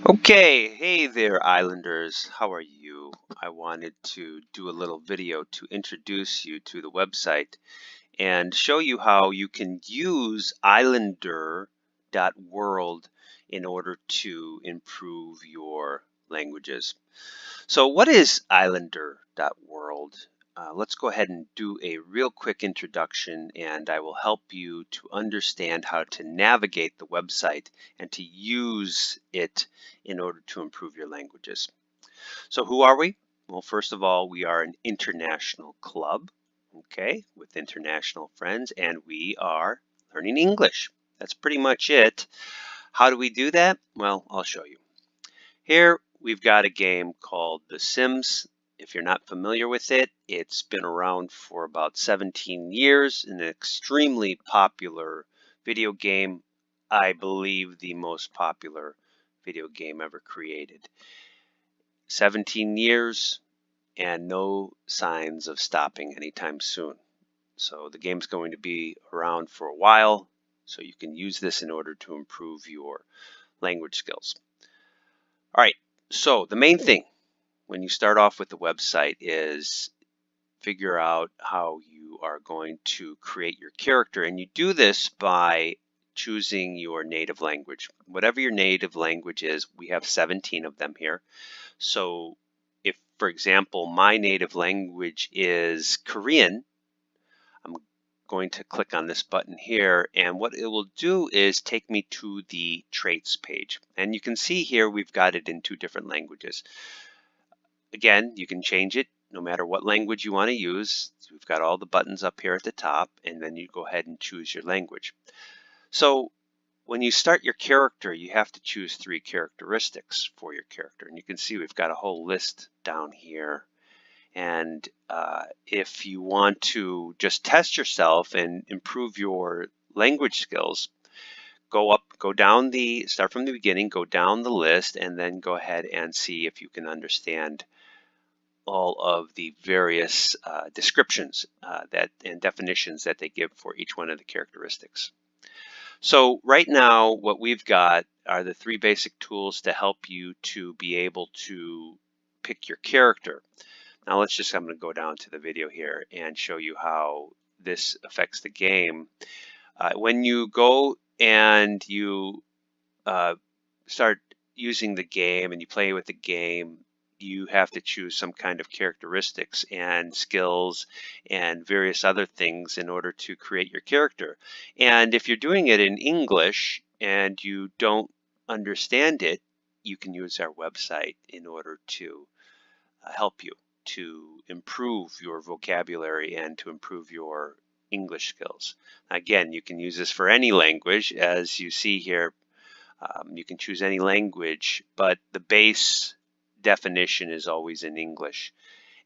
Okay, hey there, Islanders. How are you? I wanted to do a little video to introduce you to the website and show you how you can use Islander.World in order to improve your languages. So what is Islander.World? Let's go ahead and do a real quick introduction, and I will help you to understand how to navigate the website and to use it in order to improve your languages. So who are we? Well, first of all, we are an international club, okay, with international friends, and we are learning English. That's pretty much it. How do we do that? Well, I'll show you. Here we've got a game called The Sims. If you're not familiar with it, it's been around for about 17 years, an extremely popular video game. I believe the most popular video game ever created. 17 years and no signs of stopping anytime soon. So the game's going to be around for a while, so you can use this in order to improve your language skills. All right, so the main thing when you start off with the website is figure out how you are going to create your character. And you do this by choosing your native language. Whatever your native language is, we have 17 of them here. So if, for example, my native language is Korean, I'm going to click on this button here, and what it will do is take me to the traits page. And you can see here we've got it in two different languages. Again, you can change it no matter what language you want to use. So we've got all the buttons up here at the top, and then you go ahead and choose your language. So when you start your character, you have to choose 3 characteristics for your character. And you can see we've got a whole list down here. And if you want to just test yourself and improve your language skills, start from the beginning, go down the list, and then go ahead and see if you can understand all of the various descriptions and definitions that they give for each one of the characteristics. So right now, what we've got are the 3 basic tools to help you to be able to pick your character. Now I'm going to go down to the video here and show you how this affects the game. When you go and you start using the game and you play with the game, you have to choose some kind of characteristics and skills and various other things in order to create your character. And if you're doing it in English and you don't understand it, you can use our website in order to help you to improve your vocabulary and to improve your English skills. Again, you can use this for any language. As you see here, you can choose any language, but the base definition is always in English,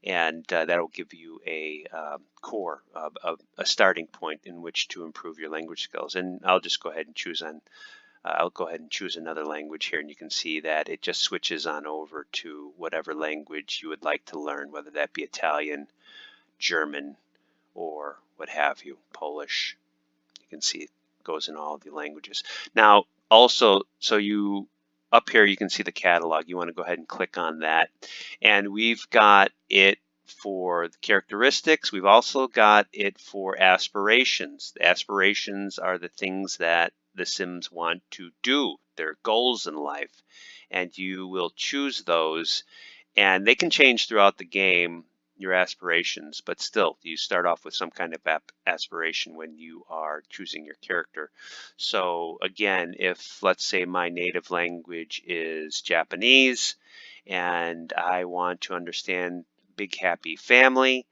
and that'll give you a core, a starting point in which to improve your language skills. And I'll just go ahead and choose another language here, and you can see that it just switches on over to whatever language you would like to learn, whether that be Italian, German, or what have you, Polish. You can see it goes in all of the languages. Now, also, up here you can see the catalog. You want to go ahead and click on that. And we've got it for the characteristics. We've also got it for aspirations. The aspirations are the things that the Sims want to do, their goals in life. And you will choose those. And they can change throughout the game, your aspirations, but still you start off with some kind of aspiration when you are choosing your character. So again, if let's say my native language is Japanese and I want to understand big happy family,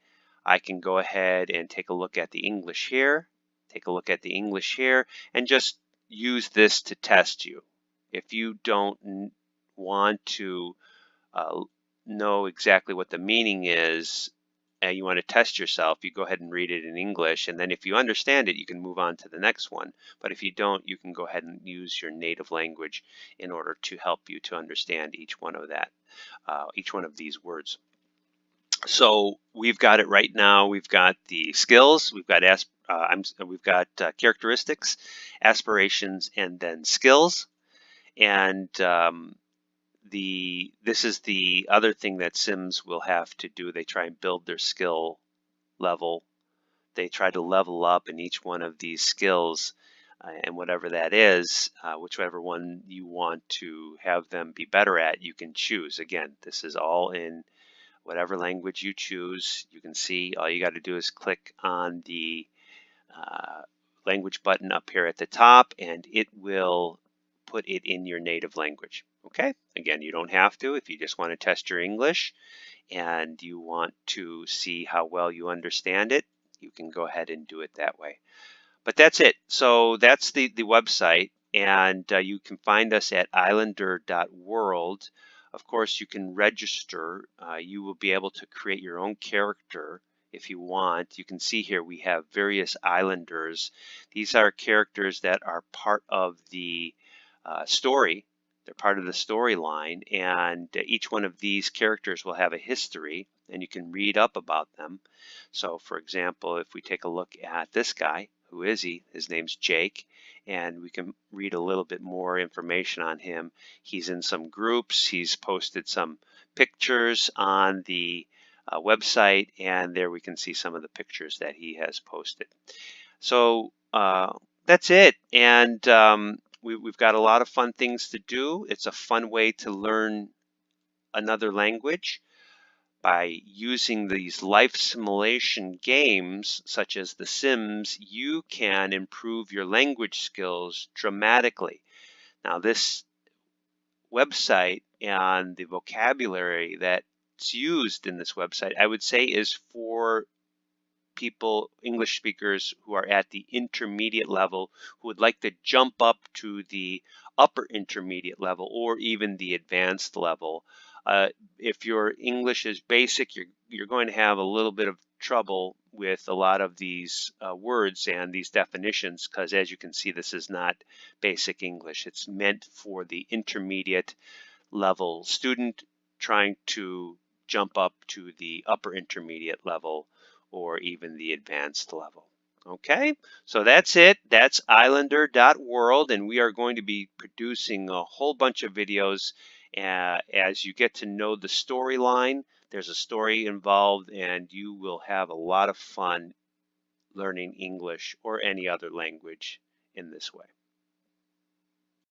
I can go ahead and take a look at the English here, and just use this to test you. If you don't want to know exactly what the meaning is and you want to test yourself, you go ahead and read it in English, and then if you understand it, you can move on to the next one. But if you don't, you can go ahead and use your native language in order to help you to understand each one of these words. So we've got it right now. We've got the skills, we've got characteristics, aspirations, and then skills. And this is the other thing that Sims will have to do. They try and build their skill level. They try to level up in each one of these skills, and whatever that is, whichever one you want to have them be better at, you can choose. Again, this is all in whatever language you choose. You can see all you got to do is click on the language button up here at the top, and it will put it in your native language. Okay, again, you don't have to. If you just want to test your English and you want to see how well you understand it, you can go ahead and do it that way. But that's it. So that's the website, and you can find us at Islander.World. Of course, you can register. You will be able to create your own character if you want. You can see here we have various islanders. These are characters that are part of the story. They're part of the storyline, and each one of these characters will have a history, and you can read up about them. So, for example, if we take a look at this guy, who is he? His name's Jake, and we can read a little bit more information on him. He's in some groups. He's posted some pictures on the website, and there we can see some of the pictures that he has posted. So that's it, and we've got a lot of fun things to do. It's a fun way to learn another language. By using these life simulation games, such as The Sims, you can improve your language skills dramatically. Now, this website and the vocabulary that's used in this website, I would say, is for people, English speakers who are at the intermediate level, who would like to jump up to the upper intermediate level or even the advanced level. If your English is basic, you're going to have a little bit of trouble with a lot of these words and these definitions, because as you can see, this is not basic English. It's meant for the intermediate level student trying to jump up to the upper intermediate level or even the advanced level. Okay, so that's it. That's Islander.World, and we are going to be producing a whole bunch of videos as you get to know the storyline. There's a story involved, and you will have a lot of fun learning English or any other language in this way.